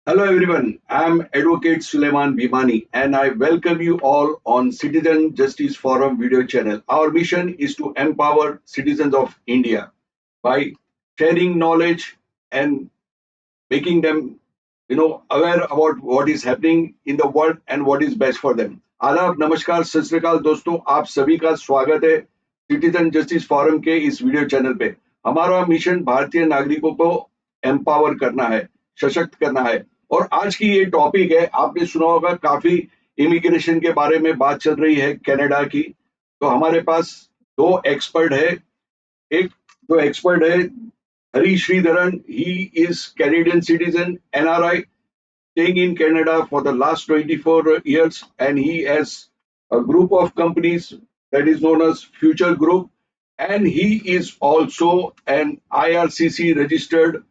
Hello everyone, I'm Advocate Sulaiman Bhimani and I welcome you all on Citizen Justice Forum video channel. Our mission is to empower citizens of India by sharing knowledge and making them aware about what is happening in the world and what is best for them. आदाब नमस्कार सत श्री अकाल दोस्तों, आप सभी का स्वागत है सिटीजन जस्टिस फोरम के इस वीडियो चैनल पे। हमारा मिशन भारतीय नागरिकों को एम्पावर करना है, सशक्त करना है। और आज की ये टॉपिक है, आपने सुना होगा काफी इमिग्रेशन के बारे में बात चल रही है कनाडा की। तो हमारे पास दो एक्सपर्ट है। एक जो एक्सपर्ट है Hari Sridharan, he is Canadian citizen, NRI, staying in Canada for the last 24 years, and he has a group of companies that is known as Future Group, and he is also an IRCC registered,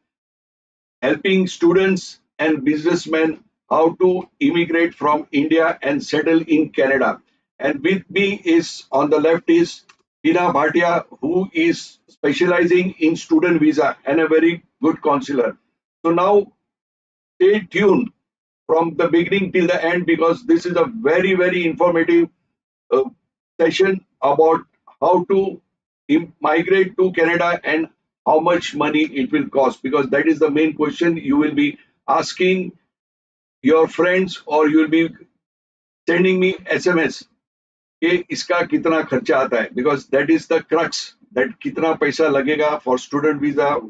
helping students and businessmen how to immigrate from India and settle in Canada. And with me is on the left is Hina Bhatia, who is specializing in student visa and a very good counselor. So now stay tuned from the beginning till the end because this is a very, very informative uh, session about how to migrate to Canada and how much money it will cost, because that is the main question you will be asking your friends or you will be sending me SMS कि इसका कितना खर्चा आता है, because that is the crux, that कितना पैसा लगेगा for student visa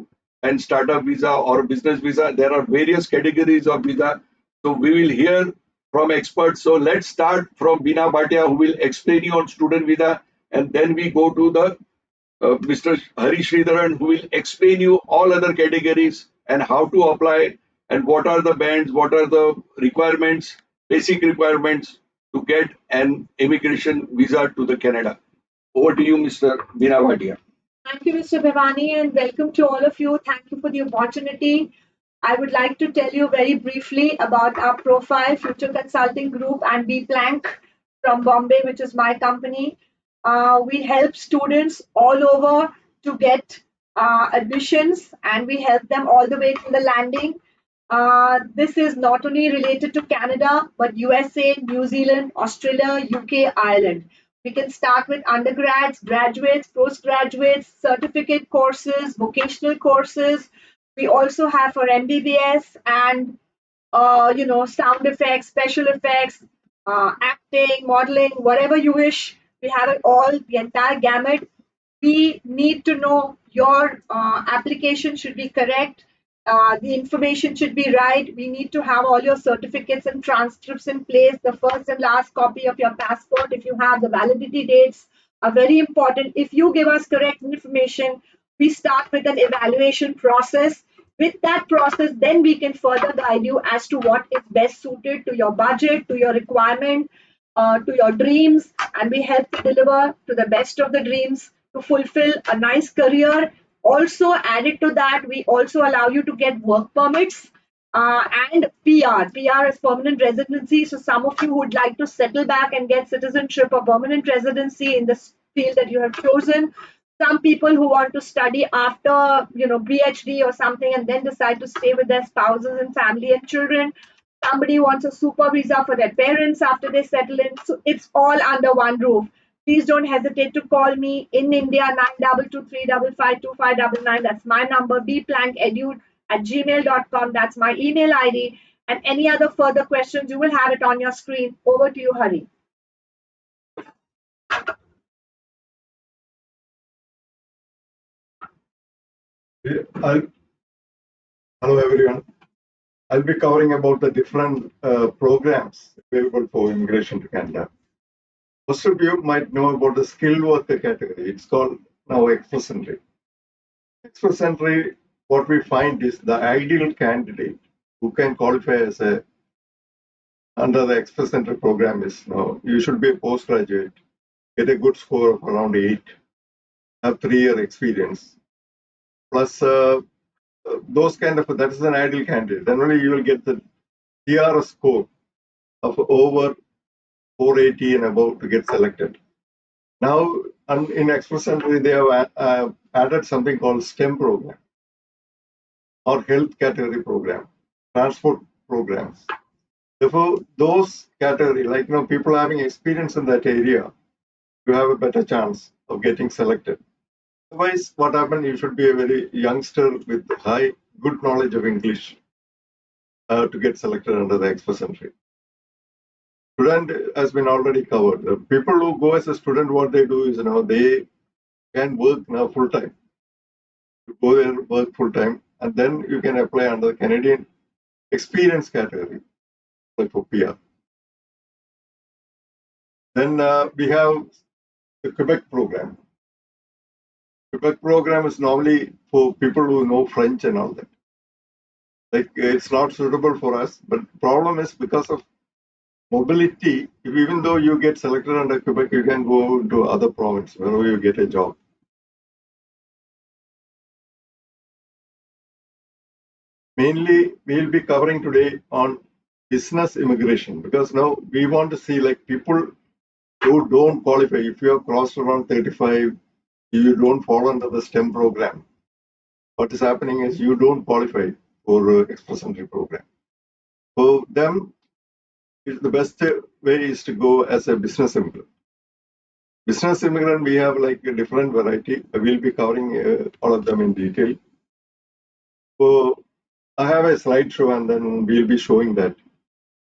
and startup visa or business visa. There are various categories of visa, so we will hear from experts. So let's start from Bina Bhatia, who will explain you on student visa, and then we go to the Mr. Hari Sridharan, who will explain you all other categories and how to apply and what are the bands, what are the requirements, basic requirements to get an immigration visa to the Canada. Over to you, Mr. Bina Bhatia. Thank you, Mr. Bhimani, and welcome to all of you. Thank you for the opportunity. I would like to tell you very briefly about our profile, Future Consulting Group, and B Plank from Bombay, which is my company. We help students all over to get admissions, and we help them all the way to the landing. This is not only related to Canada, but USA, New Zealand, Australia, UK, Ireland. We can start with undergrads, graduates, postgraduates, certificate courses, vocational courses. We also have for MBBS and sound effects, special effects, acting, modeling, whatever you wish. We have it all, the entire gamut. We need to know your application should be correct. The information should be right. We need to have all your certificates and transcripts in place. The first and last copy of your passport, if you have the validity dates, are very important. If you give us correct information, we start with an evaluation process. With that process, then we can further guide you as to what is best suited to your budget, to your requirement, to your dreams, and we help to deliver to the best of the dreams to fulfill a nice career. Also, added to that, we also allow you to get work permits and PR. PR is permanent residency. So some of you would like to settle back and get citizenship or permanent residency in the field that you have chosen. Some people who want to study after, PhD or something and then decide to stay with their spouses and family and children. Somebody wants a super visa for their parents after they settle in. So it's all under one roof. Please don't hesitate to call me in India, 9223552599. That's my number. bplankedu@gmail.com. That's my email ID. And any other further questions, you will have it on your screen. Over to you, Hari. Hello everyone. I'll be covering about the different programs available for immigration to Canada. Most of you might know about the skilled worker category. It's called now Express Entry. Express Entry, what we find is the ideal candidate who can qualify as a under the Express Entry program is now you should be a postgraduate, get a good score of around 8, have 3-year experience, plus those kind of that is an ideal candidate. Then only you will get the TRS score of over 480 and above to get selected. Now in Express Entry they have added something called STEM program or health category program, transport programs. Therefore, those category, like people having experience in that area, you have a better chance of getting selected. Otherwise, what happens? You should be a very youngster with good knowledge of English to get selected under the express entry. Student has been already covered. The people who go as a student, what they do is they can work now full time. You go there, work full time, and then you can apply under the Canadian experience category, like for PR. Then we have the Quebec program. Quebec program is normally for people who know French and all that. Like it's not suitable for us, but the problem is because of mobility. Even though you get selected under Quebec, you can go to other provinces wherever you get a job. Mainly, we'll be covering today on business immigration because now we want to see like people who don't qualify. If you have crossed around 35, you don't fall under the STEM program. What is happening is you don't qualify for express entry program. For them, the best way is to go as a business immigrant. Business immigrant, we have like a different variety. I will be covering all of them in detail. So I have a slideshow and then we'll be showing that.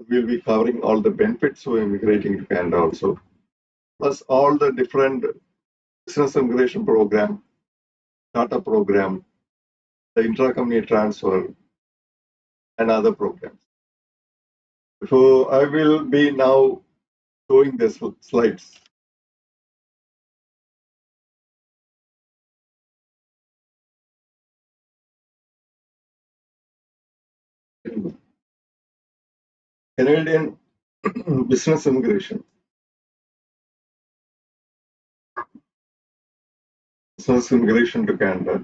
We'll be covering all the benefits of immigrating to Canada also, plus all the different business immigration program, startup program, the intra-company transfer, and other programs. So I will be now showing the slides. Canadian business immigration. Business immigration to Canada.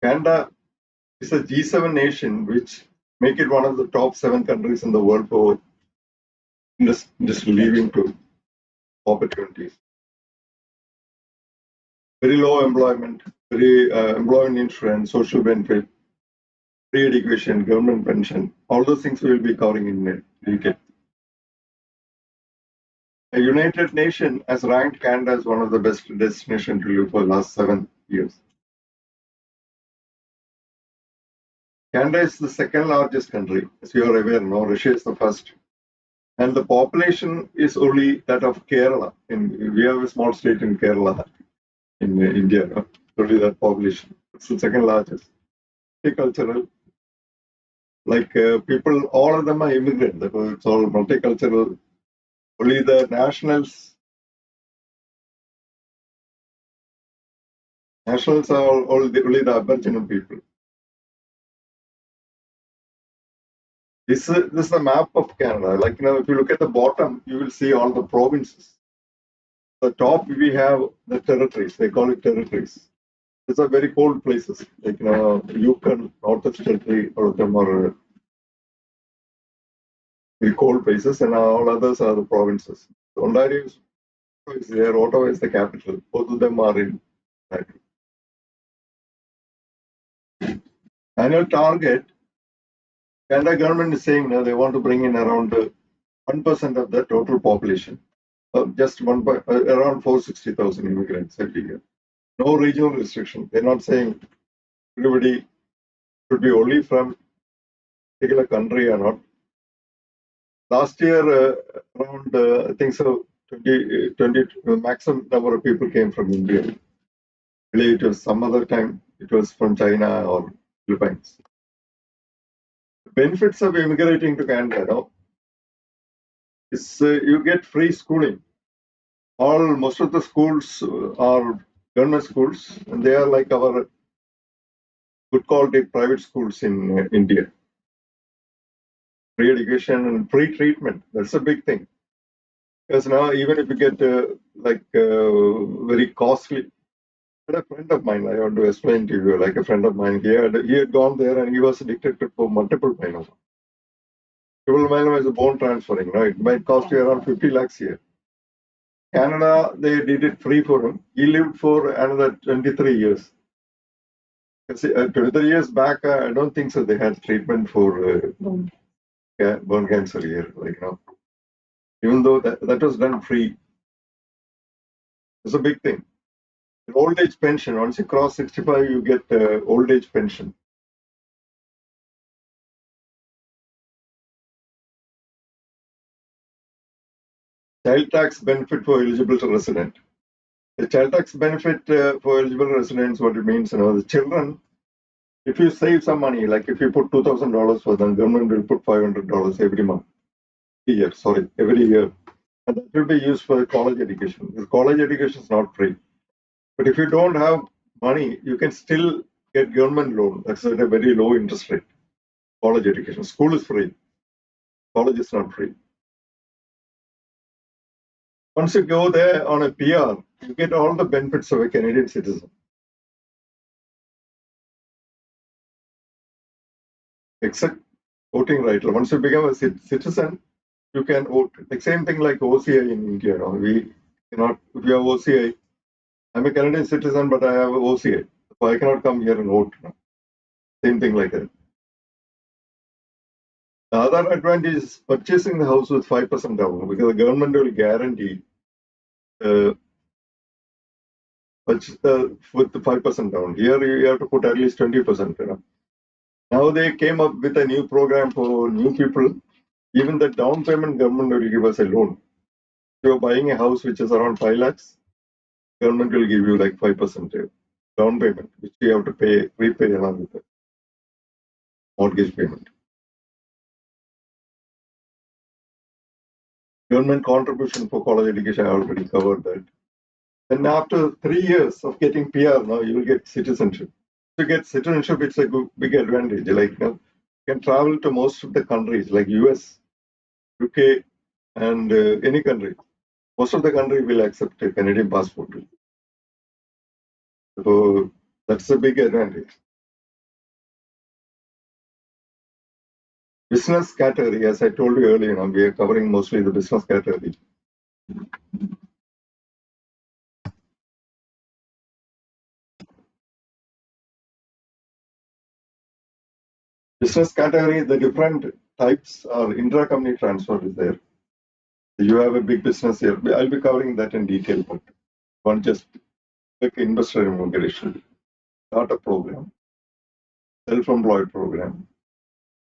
Canada is a G7 nation, which make it one of the top 7 countries in the world for just leaving to opportunities. Very low employment, very employment insurance, social benefit, free education, government pension, all those things we will be covering in detail. The United Nations has ranked Canada as one of the best destinations to live for the last 7 years. Canada is the second largest country, as you are aware now. Russia is the first. And the population is only that of Kerala. We have a small state in Kerala, in India, no? Only that population. It's the second largest. Multicultural, like people, all of them are immigrant. It's all multicultural. Only the nationals are only the Aboriginal people. This is the map of Canada. Like if you look at the bottom, you will see all the provinces. The top we have the territories. They call it territories. These are very cold places. Like Yukon, Northwest Territory, all of them are very cold places, and all others are the provinces. Ontario is there. Ottawa is the capital. Both of them are in Ontario. Annual target. Canada government is saying now they want to bring in around 1% of the total population, just around 460,000 immigrants every year. No regional restriction. They're not saying everybody should be only from a particular country or not. Last year, around I think so, 20, maximum number of people came from India. Really, it was some other time. It was from China or Philippines. Benefits of immigrating to Canada is you get free schooling. Most of the schools are government schools, and they are like our good quality private schools in India. Free education and free treatment. That's a big thing. Because now, even if you get very costly, but a friend of mine, I want to explain to you, like a friend of mine, he had gone there and he was addicted for multiple myeloma. Multiple myeloma is a bone transferring, right? It might cost you around 50 lakhs a year. Canada, they did it free for him. He lived for another 23 years. 23 years back, I don't think so. They had treatment for bone cancer here, even though that was done free. It's a big thing. Old age pension. Once you cross 65, you get old age pension. Child tax benefit for eligible resident. The child tax benefit for eligible residents, what it means, the children, if you save some money, like if you put $2,000 for them, government will put $500 every year. And that will be used for college education. Because college education is not free. But if you don't have money, you can still get government loan. That's at a very low interest rate. College education. School is free. College is not free. Once you go there on a PR, you get all the benefits of a Canadian citizen. Except voting right. Once you become a citizen, you can vote. The same thing like OCI in India. We cannot, if you have OCI, I'm a Canadian citizen, but I have OCI. So I cannot come here and vote. Same thing like that. The other advantage is purchasing the house with 5% down, because the government will guarantee with the 5% down. Here you have to put at least 20%. Now they came up with a new program for new people. Even the down payment, government will give us a loan. If you're buying a house which is around 5 lakhs, government will give you like 5% down payment, which you have to repay along with the mortgage payment. Government contribution for college education, I already covered that. And after 3 years of getting PR, now you will get citizenship. To get citizenship, it's a big advantage. You can travel to most of the countries like US, UK, and any country. Most of the country will accept a Canadian passport. So that's a big advantage. Business category, as I told you earlier, we are covering mostly the business category. Business category, the different types are intra-company transfer is there. You have a big business here. I'll be covering that in detail, but one just like investor immigration, startup program, self-employed program,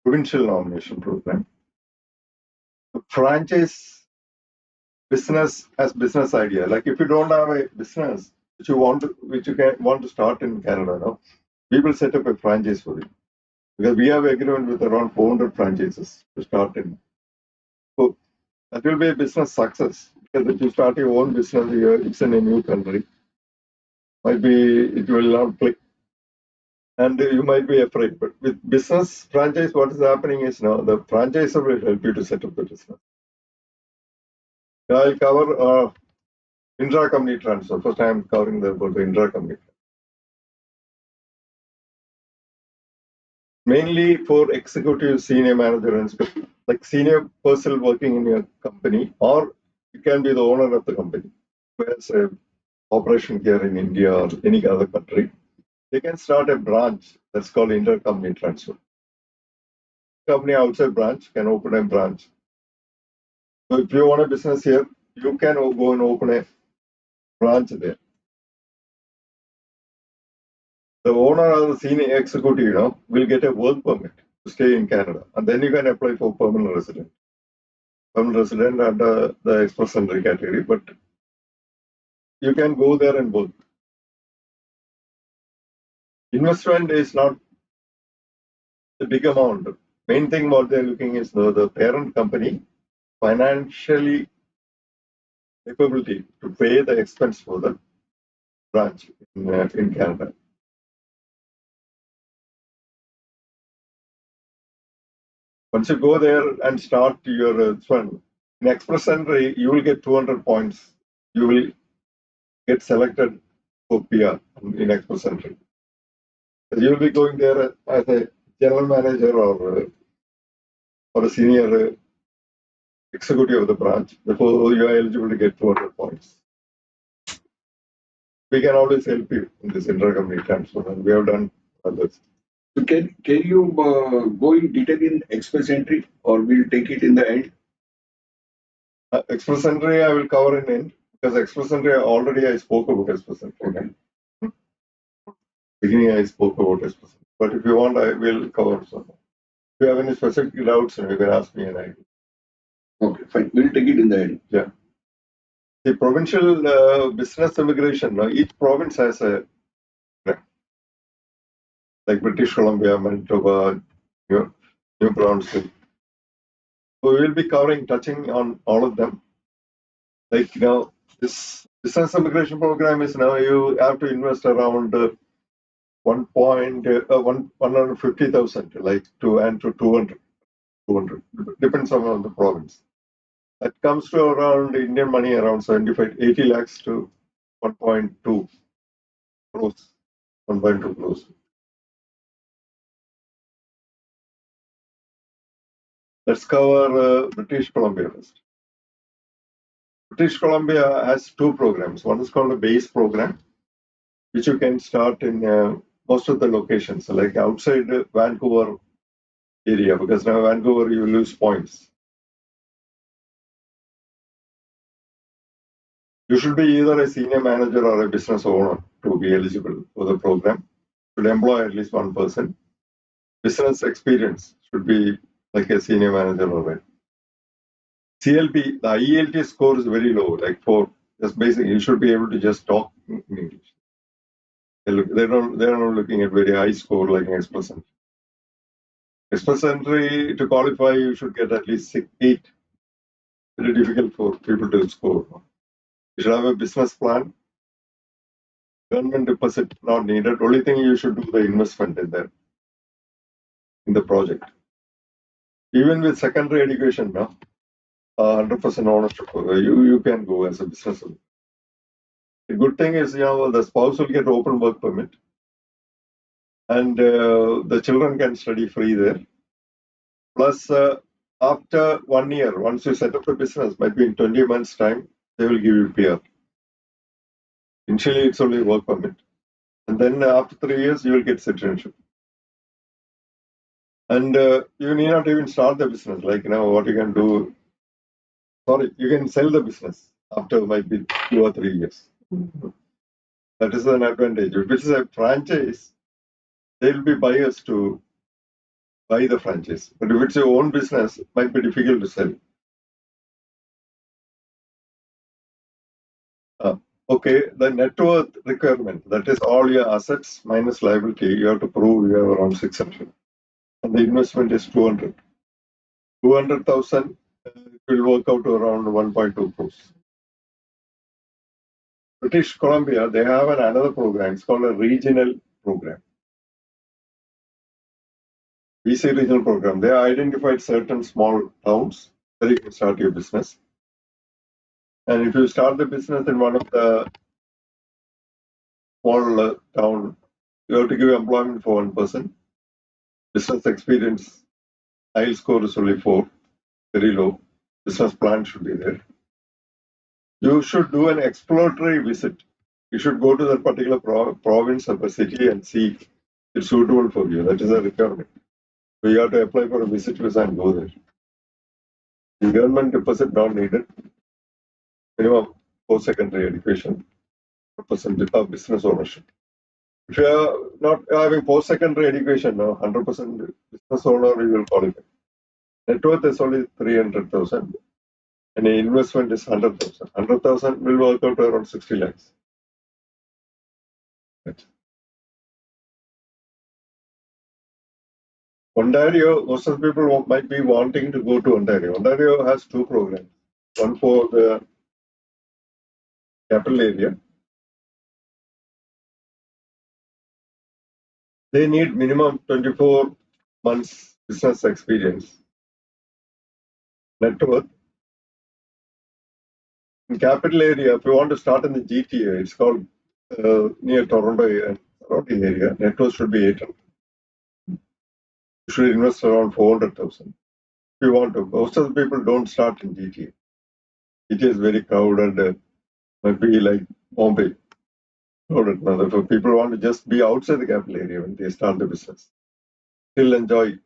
provincial nomination program, franchise business as business idea. Like if you don't have a business which you want to start in Canada, we will set up a franchise for you. Because we have agreement with around 400 franchises to start in. So that will be a business success. Because if you start your own business here, it's in a new country. Might be it will not click. And you might be afraid. But with business franchise, what is happening is now the franchisor will help you to set up the business. I'll cover intra-company transfer. First, I am covering about the intra-company. Mainly for executive, senior manager, and like senior person working in your company, or you can be the owner of the company who has an operation here in India or any other country. They can start a branch that's called intercompany transfer. Company outside branch can open a branch. So if you want a business here, you can go and open a branch there. The owner or the senior executive, will get a work permit to stay in Canada, and then you can apply for permanent resident. Permanent resident under the express entry category, but you can go there and work. Investment is not a big amount. Main thing what they're looking is the parent company financially capability to pay the expense for the branch in Canada. Once you go there and start your fund, in express entry, you will get 200 points. You will get selected for PR in express entry. You will be going there as a general manager or a senior executive of the branch before you are eligible to get 200 points. We can always help you in this intercompany transfer, and we have done others. So can you go in detail in express entry, or we'll take it in the end? Express entry I will cover in end, because express entry already I spoke about express entry. Okay. Beginning I spoke about express entry. But if you want, I will cover some. If you have any specific doubts, you can ask me and I will. Okay, fine. We'll take it in the end. Yeah. The provincial business immigration, each province has a, like British Columbia, Manitoba, New Brunswick. So we will be touching on all of them. Like, this business immigration program is now you have to invest around 150,000, like to 200, depends on the province. That comes to around Indian money around 80 lakhs to 1.2 crores. 1.2 crores. Let's cover British Columbia first. British Columbia has two programs. One is called a base program, which you can start in most of the locations, like outside Vancouver area, because now Vancouver you lose points. You should be either a senior manager or a business owner to be eligible for the program. Should employ at least one person. Business experience should be like a senior manager or a CLP. The ELT score is very low, like 4. Just basically, you should be able to just talk in English. They're not looking at very high score like an express entry. Express entry, to qualify, you should get at least 8. Very difficult for people to score. You should have a business plan. Government deposit not needed. Only thing you should do the investment in the project. Even with secondary education now, 100% ownership. You can go as a business owner. The good thing is, the spouse will get open work permit, and the children can study free there. Plus, after 1 year, once you set up a business, might be in 20 months' time, they will give you PR. Initially, it's only work permit, and then after 3 years, you will get citizenship. And you need not even start the business. Like what you can do. Sorry, you can sell the business after might be 2 or 3 years. That is an advantage. If it is a franchise, there will be buyers to buy the franchise. But if it's your own business, it might be difficult to sell. Okay, the net worth requirement, that is all your assets minus liability, you have to prove you have around 600. And the investment is 200. 200,000 will work out to around 1.2 crores. British Columbia, they have another program. It's called a regional program. BC regional program. They identified certain small towns where you can start your business. And if you start the business in one of the small town, you have to give employment for one person. Business experience, IELTS score is only 4, very low. Business plan should be there. You should do an exploratory visit. You should go to that particular province or a city and see if it's suitable for you. That is a requirement. So you have to apply for a visit visa and go there. The government deposit not needed. Minimum post-secondary education, percentage of business ownership. If you are not having post-secondary education, 100% business owner, you will qualify. Net worth is only 300,000, and the investment is 100,000. 100,000 will work out to around 60 lakhs. Ontario, most of the people might be wanting to go to Ontario. Ontario has 2 programs. One for the capital area. They need minimum 24 months business experience. Net worth. In capital area, if you want to start in the GTA, it's called near Toronto and surrounding area. Net worth should be 800. You should invest around 400,000. If you want to, most of the people don't start in GTA. GTA is very crowded, might be like Bombay. Now, if people want to just be outside the capital area when they start the business, still enjoy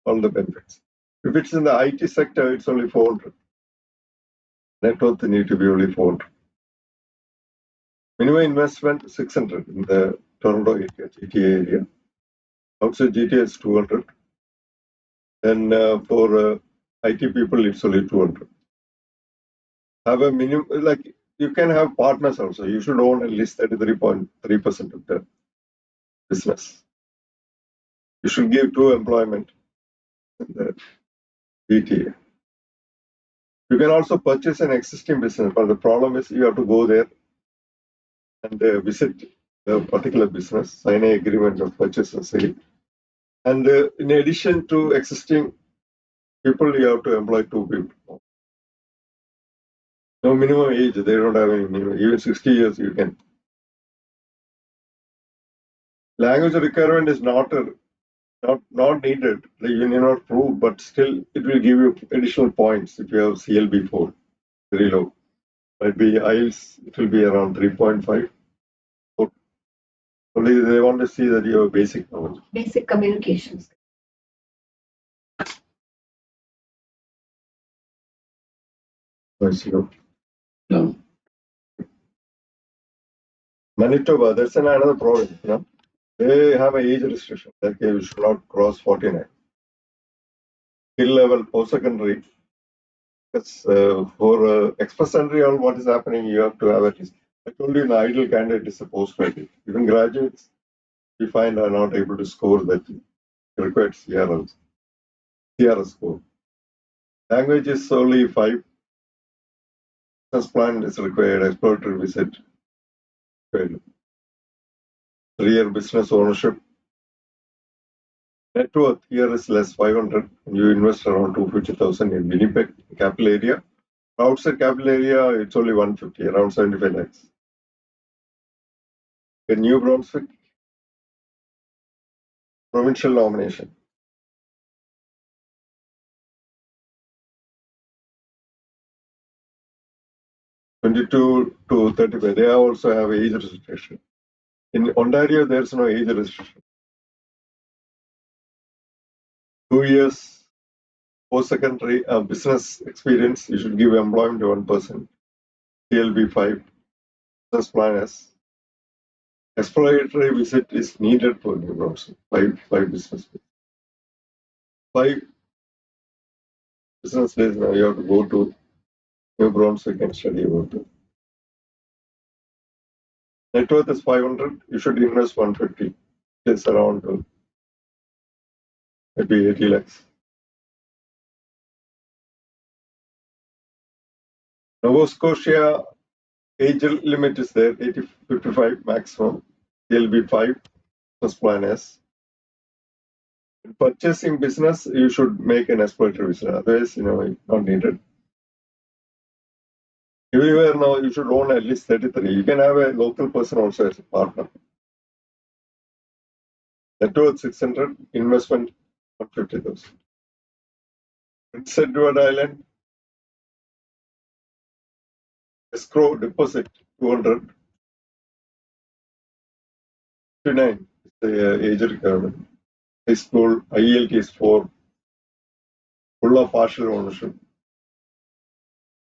all the benefits. If it's in the IT sector, it's only 400. Net worth need to be only 400. Minimum investment 600 in the Toronto area, GTA area. Outside GTA is 200. And for IT people, it's only 200. Have a minimum, like you can have partners also. You should own at least 33.3% of the business. You should give two employment in the GTA. You can also purchase an existing business, but the problem is you have to go there and visit the particular business, sign an agreement of purchase and sale. And in addition to existing people, you have to employ two people. No minimum age, they don't have any minimum. Even 60 years you can. Language requirement is not needed. You need not prove, but still it will give you additional points if you have CLB4, very low. Might be IELTS, it will be around 3.5. Only they want to see that you have basic knowledge. Basic communications. No. Manitoba, that's another province. They have an age restriction. Like you should not cross 49. Skill level post-secondary. Because for express entry, all what is happening, you have to have at least. I told you, an ideal candidate is a postgraduate. Even graduates, we find are not able to score that required CRS score. Language is only 5. Business plan is required. Exploratory visit required. 3-year business ownership. Net worth here is less 500. You invest around 250,000 in Winnipeg capital area. Outside capital area, it's only 150, around 75 lakhs. In New Brunswick, provincial nomination. (22 to 35). They also have age restriction. In Ontario, there's no age restriction. 2 years post-secondary business experience, you should give employment to one person. CLB 5, business plan S. Exploratory visit is needed for New Brunswick. 5 business. 5 business days now you have to go to New Brunswick and study about it. Net worth is 500. You should invest 150. It's around maybe 80 lakhs. Nova Scotia age limit is there, 55 maximum. CLB 5, business plan S. In purchasing business, you should make an exploratory visit. Otherwise, it's not needed. Everywhere now, you should own at least 33. You can have a local person also as a partner. Net worth 600, investment 150,000. Prince Edward Island, escrow deposit 200. 59 is the age requirement. High school, IELT is 4. Full or partial ownership.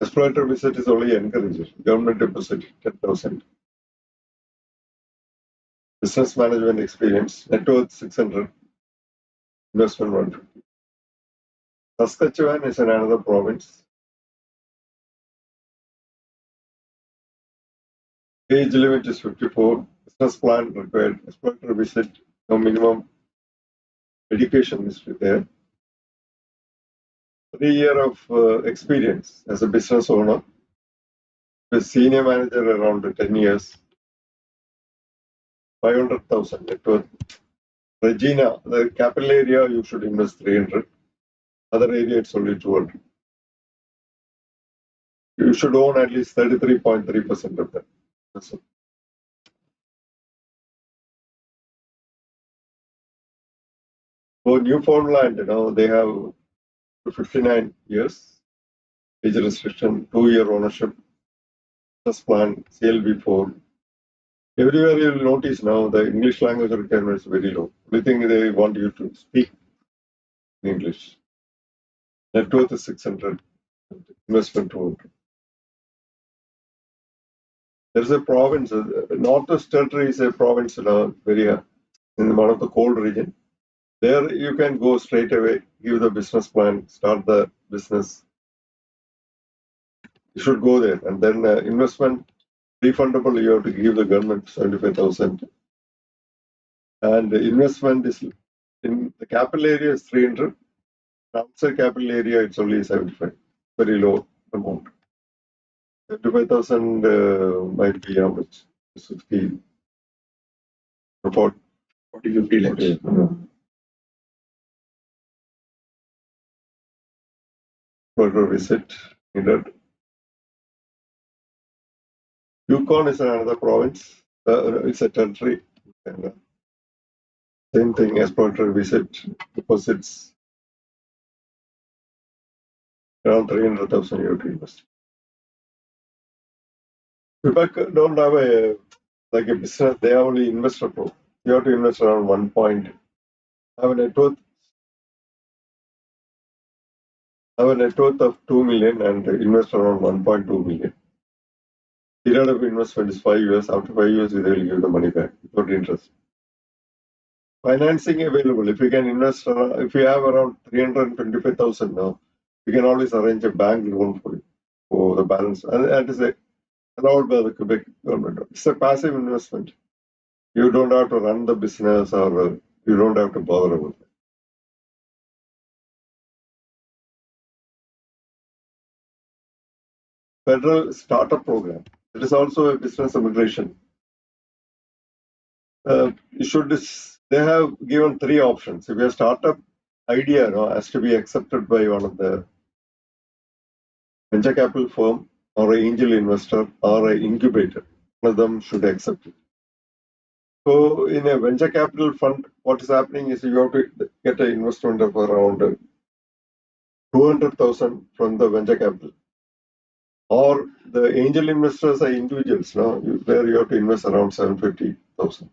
Exploratory visit is only encouraged. Government deposit 10,000. Business management experience, net worth 600. Investment 150. Saskatchewan is another province. Age limit is 54. Business plan required. Exploratory visit, no minimum. Education is there. 3 years of experience as a business owner. A senior manager around 10 years. 500,000 net worth. Regina, the capital area, you should invest 300. Other area, it's only 200. You should own at least 33.3% of that. That's it. For Newfoundland, they have 59 years. Age restriction, 2-year ownership. Business plan, CLB 4. Everywhere you will notice now the English language requirement is very low. Only thing they want you to speak English. Net worth is 600, investment 200. There's a province, Northwest Territory is a province very in one of the cold region. There you can go straight away, give the business plan, start the business. You should go there, and then investment refundable. You have to give the government 75,000, and the investment is in the capital area is 300. Outside capital area, it's only 75. Very low amount. 75,000 might be how much? 50. About 40, 50 lakhs. Further visit needed. Yukon is another province. It's a territory. And, same thing as exploratory visit because it's around 300,000 you have to invest. Quebec don't have a like a business. They have only investor program. You have to invest around 1 point. Have a net worth of 2 million and invest around 1.2 million. Period of investment is 5 years. After 5 years, they will give the money back without interest. Financing available. If you can invest, if you have around 325,000 now, you can always arrange a bank loan for you for the balance. And that is allowed by the Quebec government. It's a passive investment. You don't have to run the business or you don't have to bother about it. Federal startup program. It is also a business immigration. They have given 3 options. If your startup idea has to be accepted by one of the venture capital firm or an angel investor or an incubator, one of them should accept it. So in a venture capital fund, what is happening is you have to get an investment of around 200,000 from the venture capital. Or the angel investors are individuals, where you have to invest around 750,000.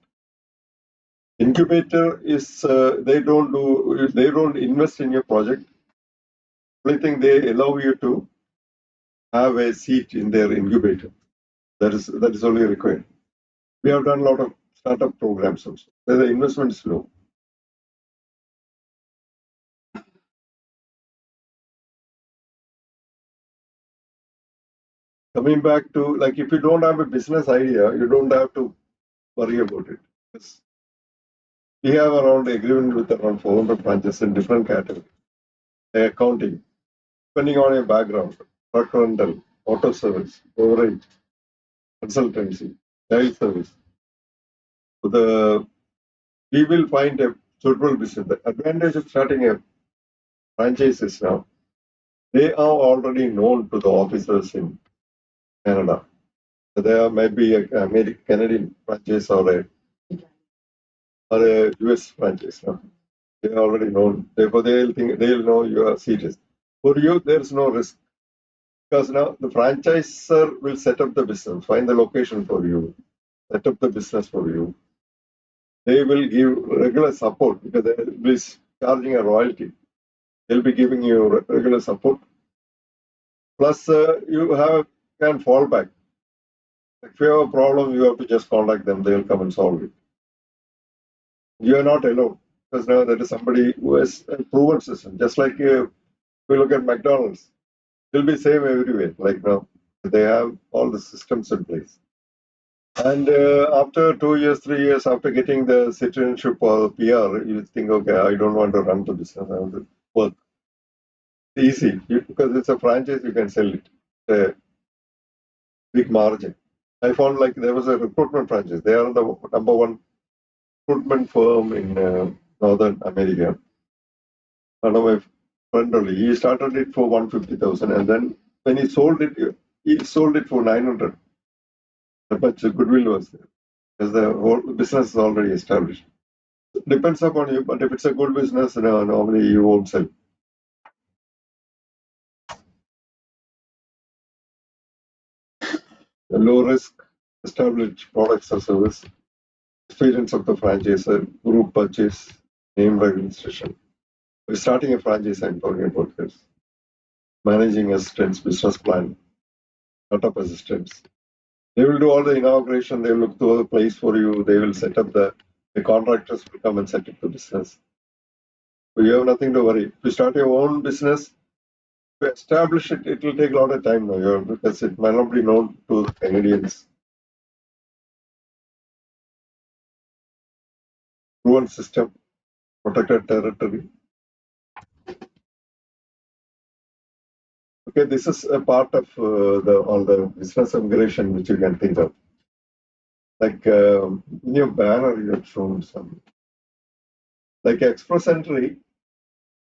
Incubator is they don't invest in your project. Only thing they allow you to have a seat in their incubator. That is only required. We have done a lot of startup programs also, where the investment is low. Coming back to, like, if you don't have a business idea, you don't have to worry about it. We have around agreement with around 400 branches in different categories. Accounting, depending on your background, truck rental, auto service, overage, consultancy, child service. So we will find a suitable business. The advantage of starting a franchise is now they are already known to the officers in Canada. There might be a Canadian franchise or a US franchise. They are already known. Therefore, they'll know you are serious. For you, there's no risk because now the franchisor will set up the business, find the location for you, set up the business for you. They will give regular support because they will be charging a royalty. They'll be giving you regular support. Plus, you can fall back. If you have a problem, you have to just contact them. They'll come and solve it. You are not alone because now there is somebody who has a proven system. Just like if we look at McDonald's, it'll be same everywhere. Like now, they have all the systems in place. And after 2 years, 3 years, after getting the citizenship or PR, you think, okay, I don't want to run the business. I want to work. Easy because it's a franchise. You can sell it. A big margin. I found like there was a recruitment franchise. They are the number 1 recruitment firm in Northern America. One of my friend only, he started it for 150,000, and then when he sold it for 900. That much goodwill was there because the whole business is already established. Depends upon you, but if it's a good business, normally you won't sell. Low risk, establish products or service, experience of the franchisor, group purchase, name registration. We're starting a franchise, I'm talking about this. Managing assistants, business plan, startup assistants. They will do all the inauguration, they will look to the place for you, they will set up the contractors will come and set up the business. So you have nothing to worry. If you start your own business, to establish it, it will take a lot of time now, because it might not be known to the Canadians. Proven system, protected territory. Okay, this is a part of all the business immigration which you can think of. Like in your banner, you have shown some. Like Express Entry,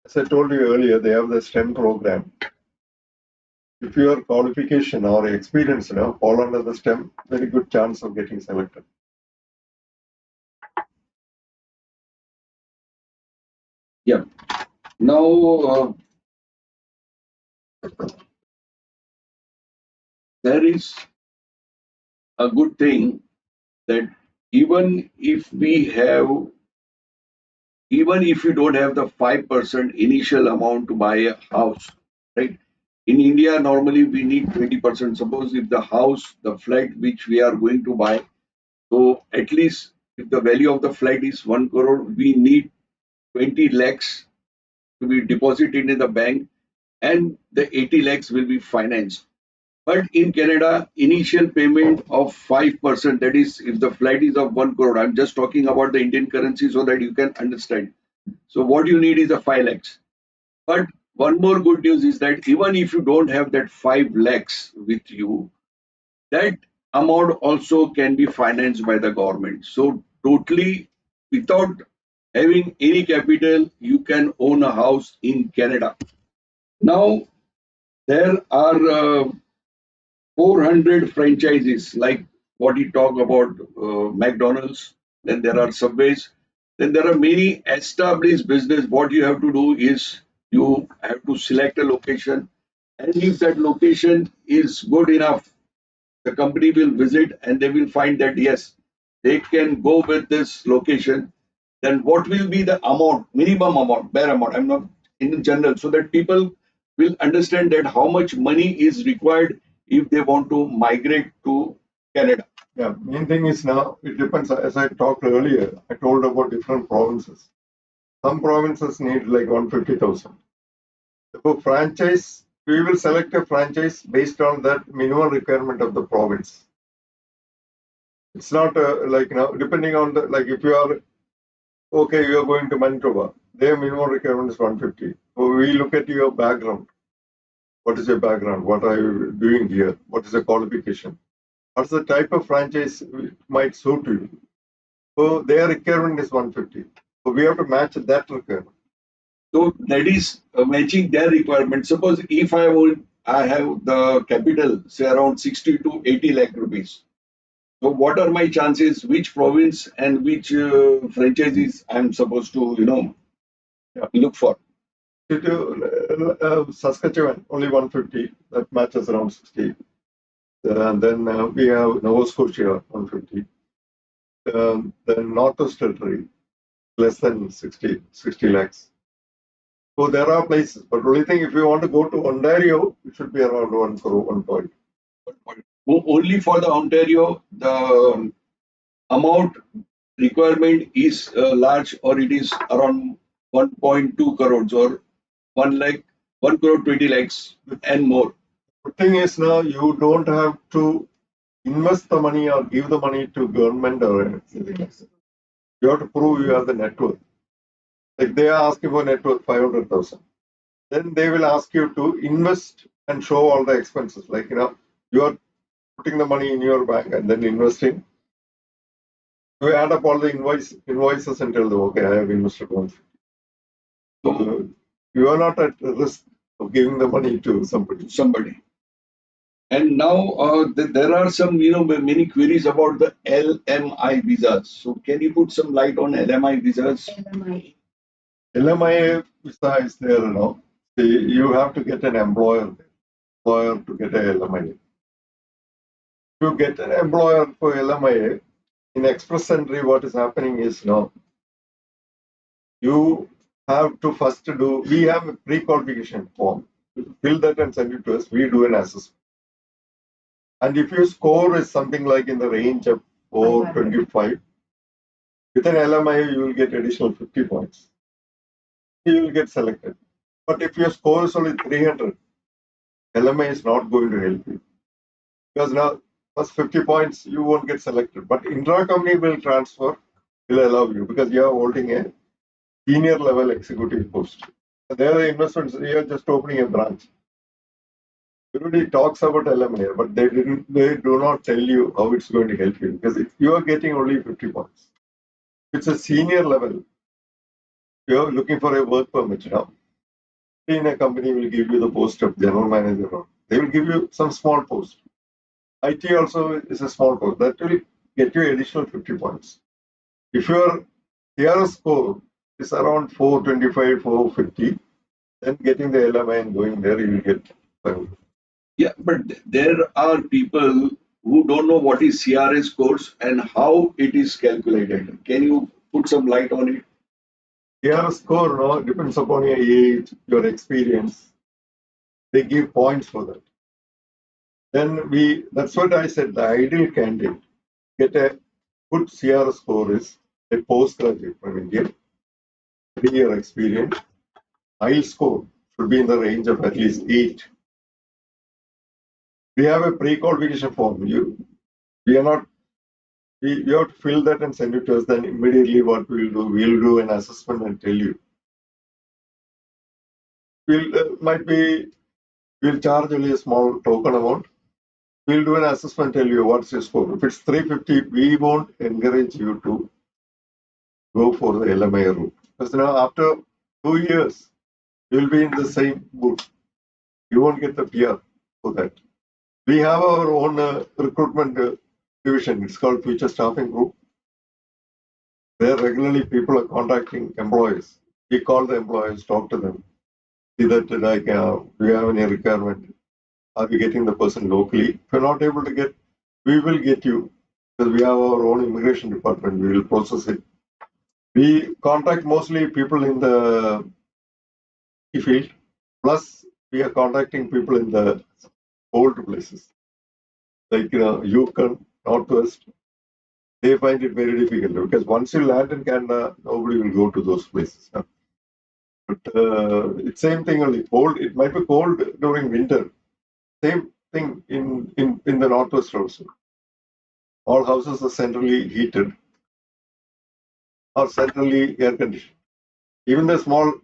as I told you earlier, they have the STEM program. If your qualification or experience fall under the STEM, very good chance of getting selected. Yeah. Now, there is a good thing that even if you don't have the 5% initial amount to buy a house, right? In India, normally we need 20%. Suppose if the house, the flat which we are going to buy, so at least if the value of the flat is 1 crore, we need 20 lakhs to be deposited in the bank, and the 80 lakhs will be financed. But in Canada, initial payment of 5%, that is, if the flat is of 1 crore, I'm just talking about the Indian currency so that you can understand. So what you need is a 5 lakhs. But one more good news is that even if you don't have that 5 lakhs with you, that amount also can be financed by the government. So totally without having any capital, you can own a house in Canada. Now, there are 400 franchises, like what you talk about McDonald's, then there are Subways, then there are many established business. What you have to do is you have to select a location, and if that location is good enough, the company will visit and they will find that yes, they can go with this location. Then what will be the amount, minimum amount, bare amount, I'm not in general, so that people will understand that how much money is required if they want to migrate to Canada. Yeah, main thing is now it depends. As I talked earlier, I told about different provinces. Some provinces need like 150,000. For franchise, we will select a franchise based on that minimum requirement of the province. It's not like depending on the, like if you are okay, you are going to Manitoba, their minimum requirement is 150. So we look at your background. What is your background? What are you doing here? What is the qualification? What's the type of franchise might suit you? So their requirement is 150. So we have to match that requirement. So that is matching their requirement. Suppose if I have the capital, say around 60 to 80 lakh rupees. So what are my chances? Which province and which franchises I'm supposed to, look for? Saskatchewan, only 150. That matches around 60. And then we have Nova Scotia, 150. Then Northwest Territory, less than 60 lakhs. So there are places, but only thing if you want to go to Ontario, it should be around 1 crore, 1 point. Only for the Ontario, the amount requirement is large, or it is around 1.2 crores or 1 crore 20 lakhs and more. The thing is now you don't have to invest the money or give the money to government or anything. You have to prove you have the net worth. Like they are asking for net worth 500,000. Then they will ask you to invest and show all the expenses. Like you are putting the money in your bank and then investing. You add up all the invoices and tell them, okay, I have invested 150. So you are not at risk of giving the money to somebody. And now there are some, many queries about the LMI visas. So can you put some light on LMI visas? LMIA visa is there now. You have to get an employer to get a LMIA. To get an employer for LMIA, in express entry, what is happening is now you have to first do, we have a pre-qualification form. Fill that and send it to us. We do an assessment. And if your score is something like in the range of 425, with an LMIA, you will get additional 50 points. You will get selected. But if your score is only 300, LMIA is not going to help you. Because now, plus 50 points, you won't get selected. But intra-company will transfer, will allow you because you are holding a senior level executive post. There are the investments, you are just opening a branch. Everybody talks about LMIA, but they do not tell you how it's going to help you because if you are getting only 50 points, it's a senior level. You're looking for a work permit now. In a company will give you the post of general manager. They will give you some small post. IT also is a small post. That will get you additional 50 points. If your CRS score is around 425, 450, then getting the LMI and going there, you will get. Yeah, but there are people who don't know what is CRS course and how it is calculated. Can you put some light on it? CRS score depends upon your age, your experience. They give points for that. Then that's what I said, the ideal candidate get a good CRS score is a postgraduate from India, 3-year experience. IELTS score should be in the range of at least 8. We have a pre-qualification form. We have to fill that and send it to us. Then immediately what we'll do an assessment and tell you. We'll charge only a small token amount. We'll do an assessment, tell you what's your score. If it's 350, we won't encourage you to go for the LMIA route. Because now after 2 years, you'll be in the same boat. You won't get the PR for that. We have our own recruitment division. It's called Future Staffing Group. Where regularly people are contacting employees. We call the employees, talk to them. See that do you have any requirement? Are we getting the person locally? If you're not able to get, we will get you. Because we have our own immigration department. We will process it. We contact mostly people in the field. Plus, we are contacting people in the old places. Like, Yukon, Northwest. They find it very difficult because once you land in Canada, nobody will go to those places. Huh? But it's same thing only. Cold. It might be cold during winter. Same thing in the Northwest also. All houses are centrally heated or centrally air conditioned. Even the small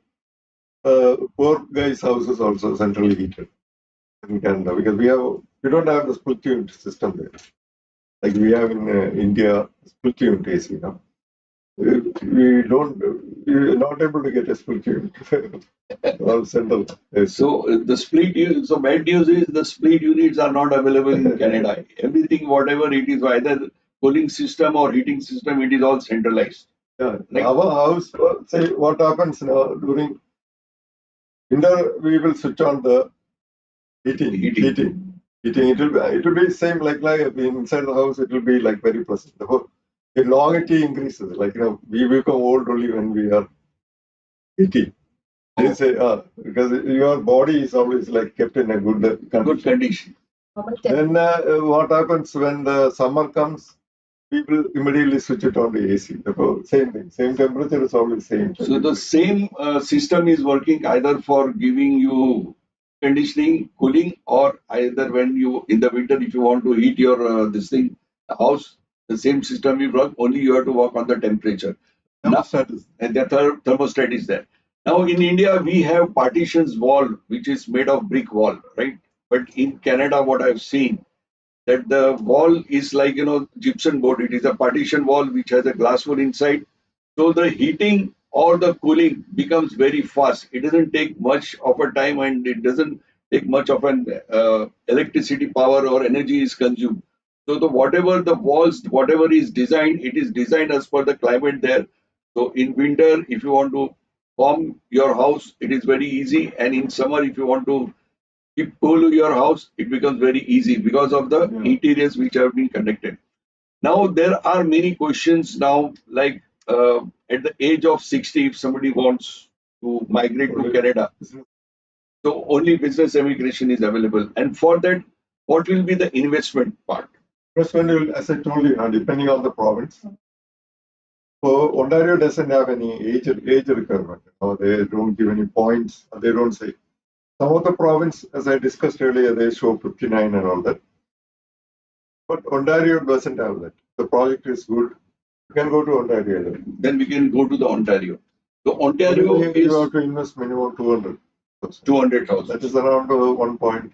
poor guys' houses also centrally heated in Canada because we don't have the split unit system there. Like we have in India, split unit AC now. We're not able to get a split unit. All central. So the split unit, so bad news is the split units are not available in Canada. Everything, whatever it is, either cooling system or heating system, it is all centralized. Yeah, Like, our house, say what happens now during winter, we will switch on the heating. It will be same like inside the house. It will be like very pleasant. The longevity increases. Like we become old only when we are 80. They say because your body is always like kept in a good condition. Then what happens when the summer comes? People immediately switch it on the AC. Same thing. Same temperature is always same. So the same system is working either for giving you conditioning, cooling, or either when you in the winter if you want to heat your the house, the same system will work. Only you have to work on the temperature. And the thermostat is there. Now in India we have partitions wall which is made of brick wall, right? But in Canada, what I've seen that the wall is like gypsum board. It is a partition wall which has a glass wool inside. So the heating or the cooling becomes very fast. It doesn't take much of a time and it doesn't take much of an electricity power or energy is consumed. So whatever the walls, whatever is designed, it is designed as per the climate there. So in winter, if you want to warm your house, it is very easy. And in summer, if you want to keep cool to your house, it becomes very easy because of the interiors which have been conducted. Now there are many questions now, like at the age of 60, if somebody wants to migrate to Canada, so only business immigration is available. And for that, what will be the investment part? Investment will, as I told you, depending on the province. So Ontario doesn't have any age requirement. They don't give any points. They don't say. Some of the province, as I discussed earlier, they show 59 and all that. But Ontario doesn't have that. The project is good. You can go to Ontario. Then we can go to the Ontario. So Ontario you is have to invest minimum 200. 200,000. That is around 1.15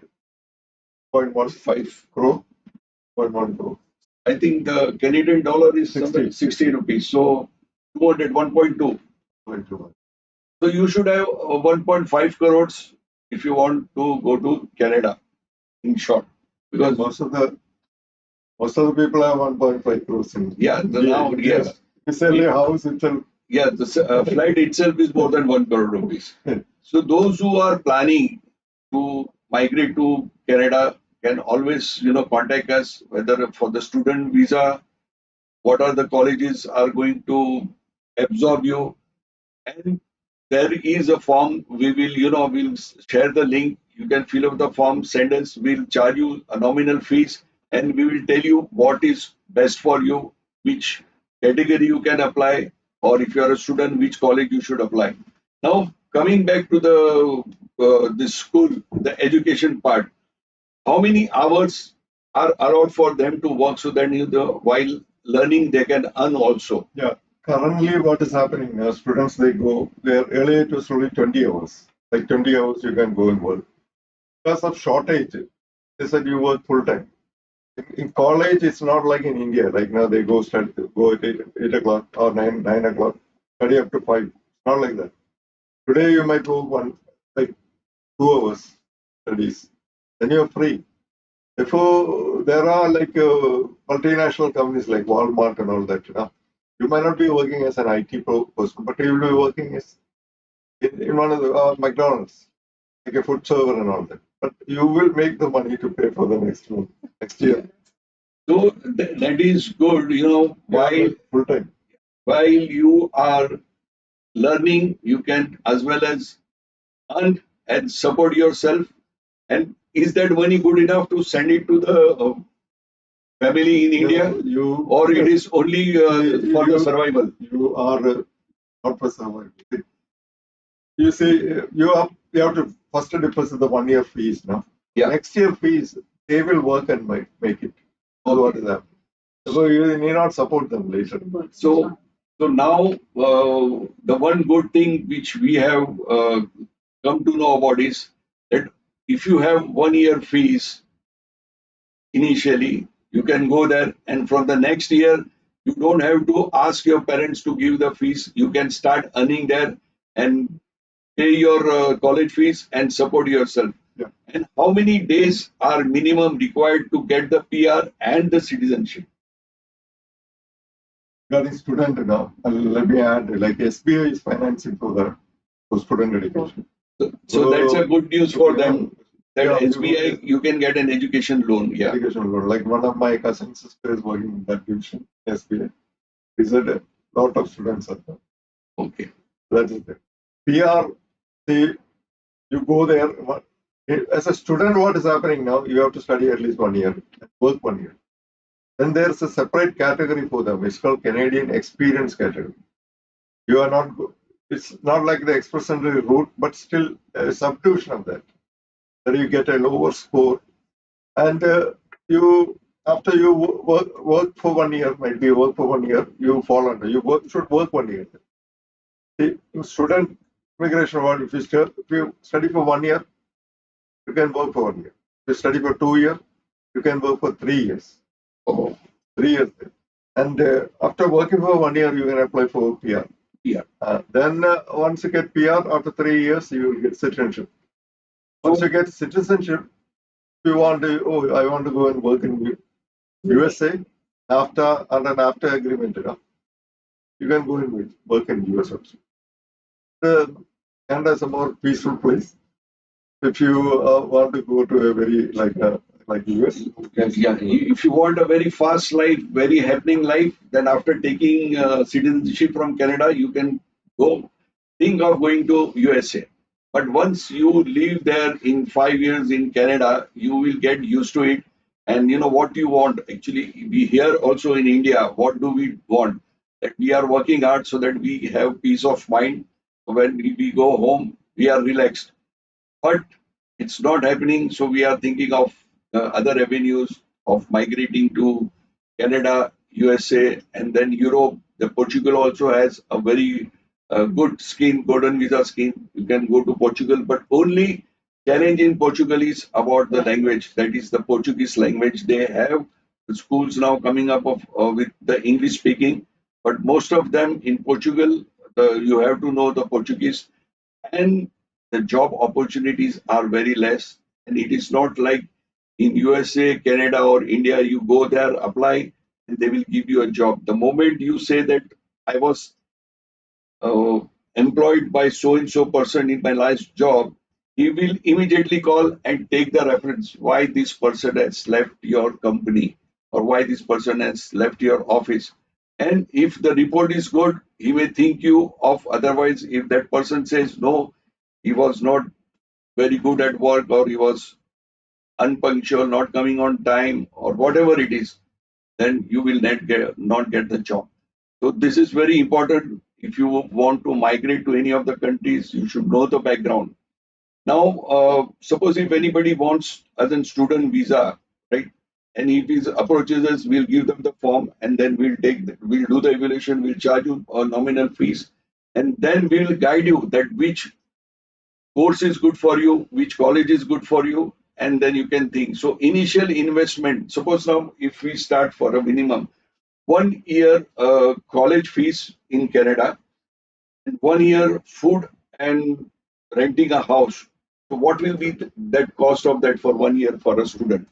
crore. 0.1 crore. I think the Canadian dollar is 60 rupees. So 200, 1.2. 0.2. So you should have 1.5 crores if you want to go to Canada, in short. Because most of the people have 1.5 crores in. Now, yes. You sell a house itself. Yeah, the flight itself is more than 1 crore rupees. So those who are planning to migrate to Canada can always, contact us, whether for the student visa, what are the colleges are going to absorb you, and there is a form. We will, we'll share the link. You can fill up the form, send us. We'll charge you a nominal fees, and we will tell you what is best for you, which category you can apply, or if you are a student, which college you should apply. Now, coming back to the school, the education part, how many hours are allowed for them to work so that while learning they can earn also? Yeah. Currently, what is happening now, students, earlier it was only 20 hours. Like 20 hours you can go and work. Because of shortage, they said you work full time. In college, it's not like in India. Like now they go at 8 o'clock or 9 o'clock, study up to 5. It's not like that. Today you might go 2 hours studies. Then you're free. Therefore, there are like multinational companies like Walmart and all that. You might not be working as an IT person, but you will be working as in one of the McDonald's, like a food server and all that. But you will make the money to pay for the next year. So that is good, while full time. While you are learning, you can as well as earn and support yourself. And is that money good enough to send it to the family in India, or it is only for the survival? You are not for survival. You see, you have to first deposit the 1 year fees now. Yeah. Next year fees, they will work and make it. So what is that? So you need not support them later. So now the one good thing which we have come to know about is that if you have 1 year fees initially, you can go there, and from the next year, you don't have to ask your parents to give the fees. You can start earning there and pay your college fees and support yourself. Yeah. And how many days are minimum required to get the PR and the citizenship? Regarding student now, let me add, like SBI is financing for student education. So that's a good news for them. That SBI, you can get an education loan. Yeah. Education loan. Like one of my cousin sister is working in that division, SBI. He said a lot of students are there. Okay. That is it. PR, see, you go there. As a student, what is happening now? You have to study at least 1 year, work 1 year. Then there's a separate category for them. It's called Canadian Experience category. You are not. It's not like the express entry route, but still a subdivision of that. That you get a lower score, and you after you work for 1 year, might be work for 1 year, you fall under. You should work 1 year. See, in student immigration, what if you study for 1 year, you can work for 1 year. If you study for 2 years, you can work for 3 years. Oh, 3 years. And after working for 1 year, you can apply for PR. Yeah. Then once you get PR, after 3 years, you will get citizenship. Once you get citizenship, if you want to, I want to go and work in USA, after agreement, you can go and work in US also. Canada is a more peaceful place. If you want to go to a very like US, Yeah, if you want a very fast life, very happening life, then after taking citizenship from Canada, you can go think of going to USA. But once you live there in 5 years in Canada, you will get used to it. And you know what you want. Actually, we here also in India, what do we want? That we are working hard so that we have peace of mind. When we go home, we are relaxed. But it's not happening. So we are thinking of other avenues of migrating to Canada, USA, and then Europe. The Portugal also has a very good scheme, golden visa scheme. You can go to Portugal, but only challenge in Portugal is about the language. That is the Portuguese language. They have schools now coming up with the English speaking, but most of them in Portugal, you have to know the Portuguese, and the job opportunities are very less. And it is not like in USA, Canada, or India, you go there, apply, and they will give you a job. The moment you say that I was uh, employed by so and so person in my last job, he will immediately call and take the reference why this person has left your company or why this person has left your office. And if the report is good, he may think you of. Otherwise, if that person says no, he was not very good at work, or he was unpunctual, not coming on time, or whatever it is, then you will not get the job. So this is very important. If you want to migrate to any of the countries, you should know the background. Now, suppose if anybody wants as a student visa, right? And if he approaches us, we'll give them the form, and then we'll do the evaluation, we'll charge you a nominal fees, and then we'll guide you that which course is good for you, which college is good for you, and then you can think. So initial investment, suppose now if we start for a minimum 1 year college fees in Canada, and 1 year food and renting a house. So what will be that cost of that for 1 year for a student?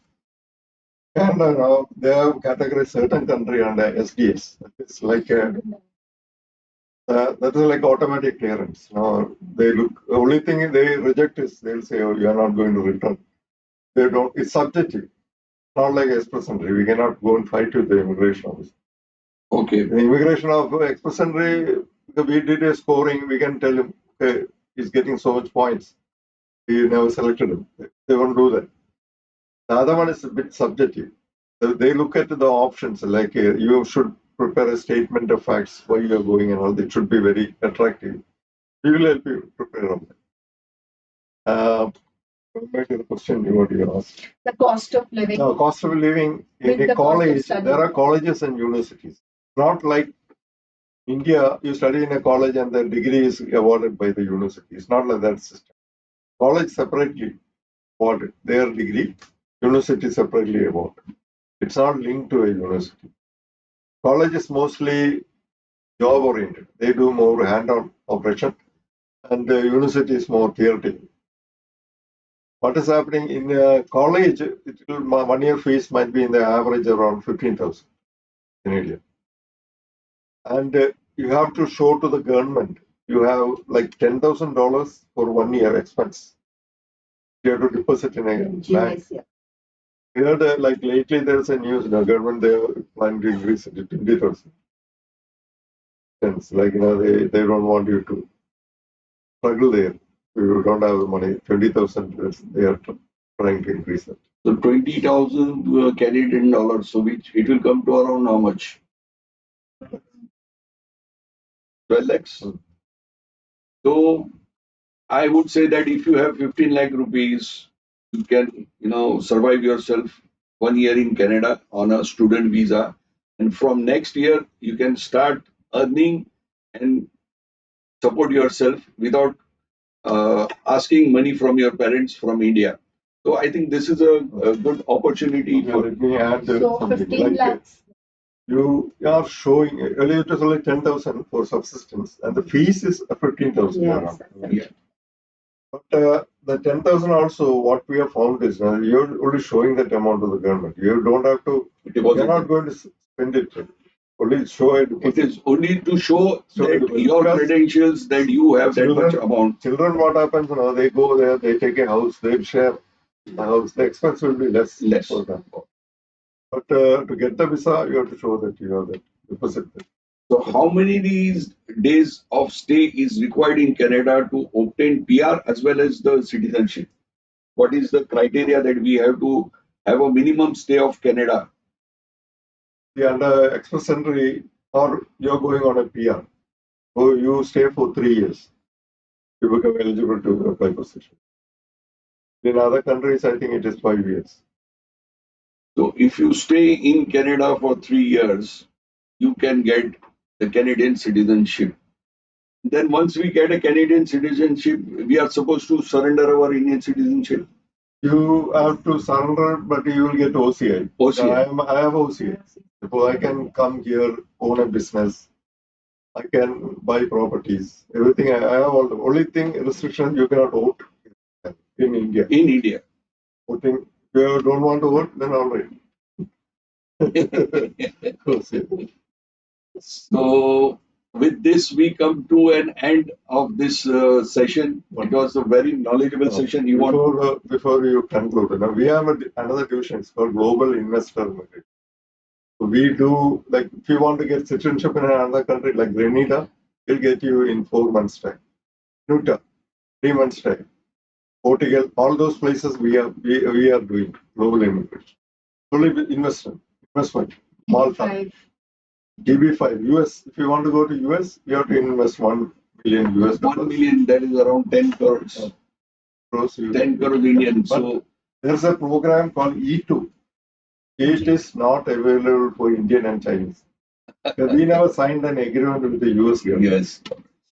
and now they have categorized certain country under SDS. It's like that is like automatic clearance. No, they look. The only thing they reject is they'll say, "Oh, you are not going to return." They don't. It's subjective. Not like express entry. We cannot go and fight with the immigration office. Okay. The immigration of express entry, we did a scoring. We can tell him, okay, he's getting so much points. We never selected him. They won't do that. The other one is a bit subjective. They look at the options, like you should prepare a statement of facts why you are going and all. It should be very attractive. We will help you prepare on that. Going back to the question you asked. The cost of living. No, cost of living in a college, there are colleges and universities. Not like India, you study in a college and the degree is awarded by the university. It's not like that system. College separately awarded their degree, university separately awarded. It's not linked to a university. College is mostly job oriented. They do more hand-on operation, and the university is more theoretical. What is happening in college? 1 year fees might be in the average around 15,000 Canadian, and you have to show to the government you have like $10,000 for 1 year expense. You have to deposit in a bank. Here, like lately, there's a news. The government they are planning to increase it to 20,000. Like they don't want you to struggle there. You don't have the money. 20,000. They are trying to increase it. So 20,000 Canadian dollars. So which it will come to around how much? 12 lakhs. So I would say that if you have 15 lakh rupees, you can survive yourself 1 year in Canada on a student visa, and from next year you can start earning and support yourself without asking money from your parents from India. So I think this is a good opportunity. Let me add so something. 15 lakhs. You are showing earlier it was only 10,000 for subsistence, and the fees is 15,000. Yes. Yeah. But the 10,000 also, what we have found is you're only showing that amount to the government. You don't have to. You're not going to spend it. only show it. It is only to show that Because your credentials, that you have that much amount. Children, what happens, they go there, they take a house, they share the house, the expense will be less for them. But to get the visa, you have to show that you have that deposit. So how many days of stay is required in Canada to obtain PR as well as the citizenship? What is the criteria that we have to have a minimum stay of Canada? Under express entry, or you're going on a PR. So you stay for 3 years. You become eligible to apply for citizenship. In other countries, I think it is 5 years. So if you stay in Canada for 3 years, you can get the Canadian citizenship. Then once we get a Canadian citizenship, we are supposed to surrender our Indian citizenship. You have to surrender, but you will get OCI. OCI. I have OCI. So I can come here, own a business. I can buy properties. Everything. I have all. The only thing restriction, you cannot vote in India. In India. Voting. If you don't want to vote, then all right. So with this, we come to an end of this session. It was a very knowledgeable session. Before you conclude, we have another division. It's called Global Investor Market. So we do, like, if you want to get citizenship in another country like Grenada, we'll get you in 4 months' time. Nuta, 3 months' time. Portugal, all those places we are doing global immigration. Only investment, Malta. GB5, US. If you want to go to US, you have to invest 1 million US. 1 million, that is around 10 crores. 10 crores Indian. So there's a program called E2. It is not available for Indian and Chinese. We never signed an agreement with the US government. Yes.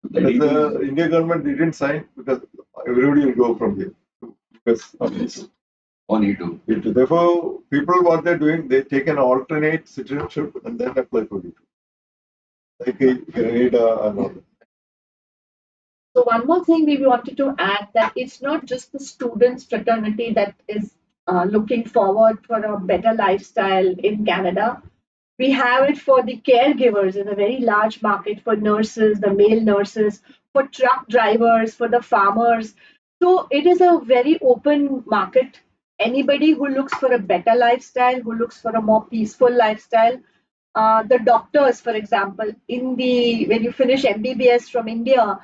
The Indian government didn't sign because everybody will go from here to US. On E2. Therefore, people, what they're doing, they take an alternate citizenship and then apply for E2. Like Grenada and all that. So one more thing we wanted to add, that it's not just the students fraternity that is looking forward for a better lifestyle in Canada. We have it for the caregivers in a very large market, for nurses, the male nurses, for truck drivers, for the farmers. So it is a very open market. Anybody who looks for a better lifestyle, who looks for a more peaceful lifestyle, the doctors, for example, when you finish MBBS from India,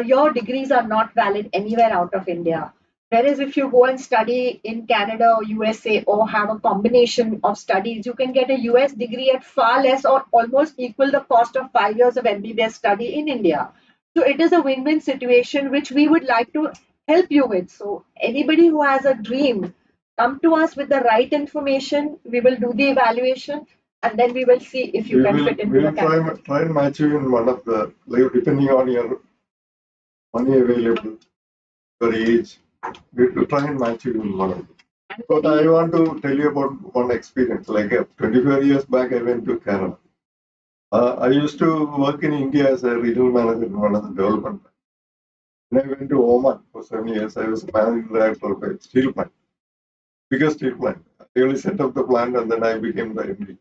your degrees are not valid anywhere out of India. Whereas if you go and study in Canada or USA or have a combination of studies, you can get a US degree at far less or almost equal the cost of 5 years of MBBS study in India. So it is a win-win situation which we would like to help you with. So anybody who has a dream, come to us with the right information. We will do the evaluation and then we will see if you can fit into the category. We will try and match you in one of the, depending on your money available, your age. We will try and match you in one of them. But I want to tell you about one experience. Like 25 years back, I went to Canada. I used to work in India as a regional manager in one of the development. When I went to Oman for 7 years, I was managing director of a steel plant, biggest steel plant. I really set up the plant and then I became the MD.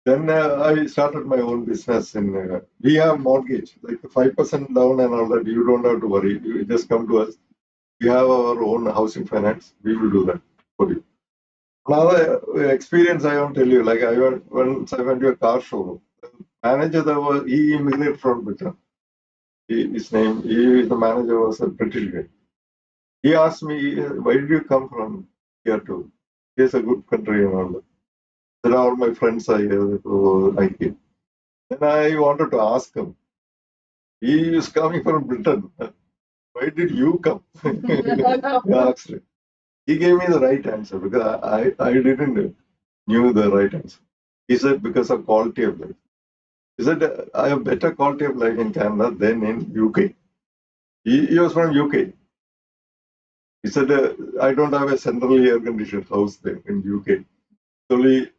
Then I started my own business. We have mortgage, like 5% down and all that. You don't have to worry. You just come to us. We have our own housing finance. We will do that for you. Another experience I want to tell you, like once I went to a car showroom. The manager there he immigrated from Britain. The manager was a British guy. He asked me, why did you come from here to? Here's a good country and all that. There are all my friends I came. Then I wanted to ask him. He is coming from Britain. Why did you come? I asked him. He gave me the right answer because I didn't knew the right answer. He said because of quality of life. He said I have better quality of life in Canada than in UK. He was from UK. He said I don't have a centrally air conditioned house there in UK. Only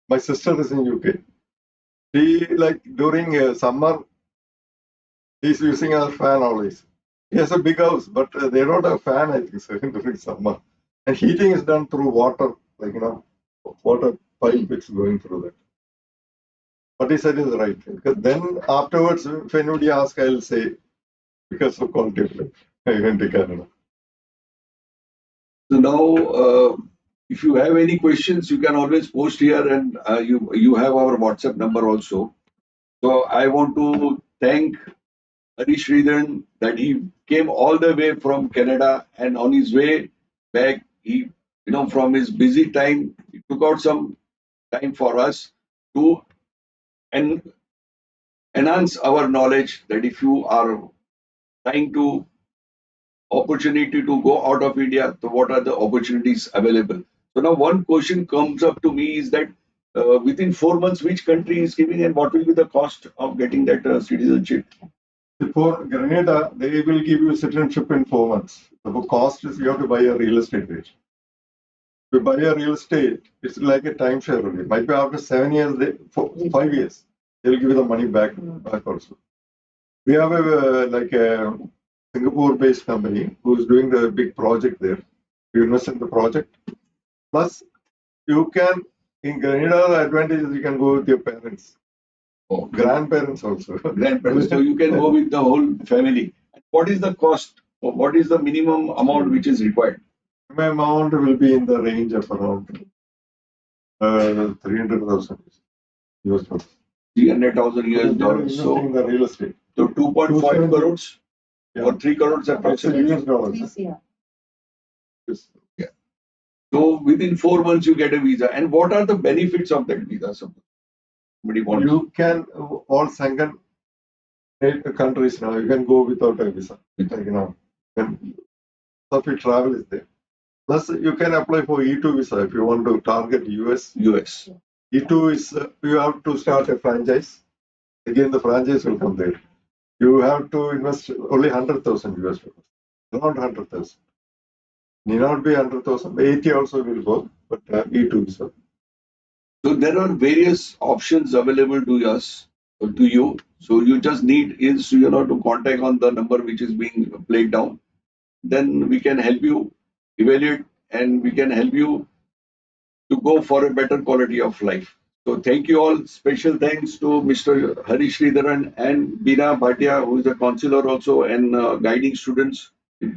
my sister is in UK. She, like, during summer, he's using a fan always. He has a big house, but they don't have fan, I think, so during summer. And heating is done through water, like, water pipe which is going through that. what he said is right. Because then afterwards, if anybody asks, I'll say, because of quality of life, I went to Canada. So now, if you have any questions, you can always post here, and you have our WhatsApp number also. So I want to thank Harish Sridharan that he came all the way from Canada, and on his way back, he, from his busy time, he took out some time for us to enhance our knowledge that if you are trying to opportunity to go out of India, so what are the opportunities available? So now one question comes up to me is that within 4 months, which country is giving and what will be the cost of getting that citizenship? For Grenada, they will give you citizenship in 4 months. The cost is you have to buy a real estate rate. If you buy a real estate, it's like a timeshare only. Might be after 7 years, 5 years, they'll give you the money back also. We have a Singapore-based company who is doing the big project there. You invest in the project. Plus, you can, in Grenada, the advantage is you can go with your parents. Oh, grandparents also. Grandparents. So you can go with the whole family. What is the cost? Or what is the minimum amount which is required? My amount will be in the range of around 300,000 US dollars. 300,000 US dollars. So in the real estate. So 2.5 crores or 3 crores approximately. US dollars. Yes. Yeah. So within 4 months you get a visa. And what are the benefits of that visa? Somebody wants. You can all Schengen countries now. You can go without a visa. If travel is there. Plus, you can apply for E2 visa if you want to target US. E2 is you have to start a franchise. Again, the franchise will come there. You have to invest only 100,000 US dollars, around 100,000. Need not be 100,000. 80 also will go, but E2 visa. So there are various options available to us, to you. So you just need is to contact on the number which is being played down. Then we can help you evaluate and we can help you to go for a better quality of life. So thank you all. Special thanks to Mr. Harish Sridharan and Beena Bhatia, who is a counselor also and guiding students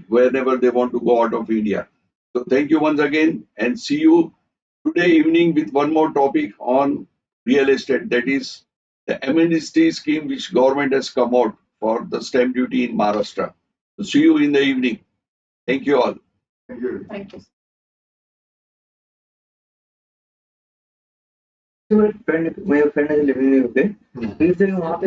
wherever they want to go out of India. So thank you once again and see you today evening with one more topic on real estate. That is the amnesty scheme which government has come out for the stamp duty in Maharashtra. So see you in the evening. Thank you all. Thank you. Thank you. मेरे friend है living in UK. He is saying वहाँ पे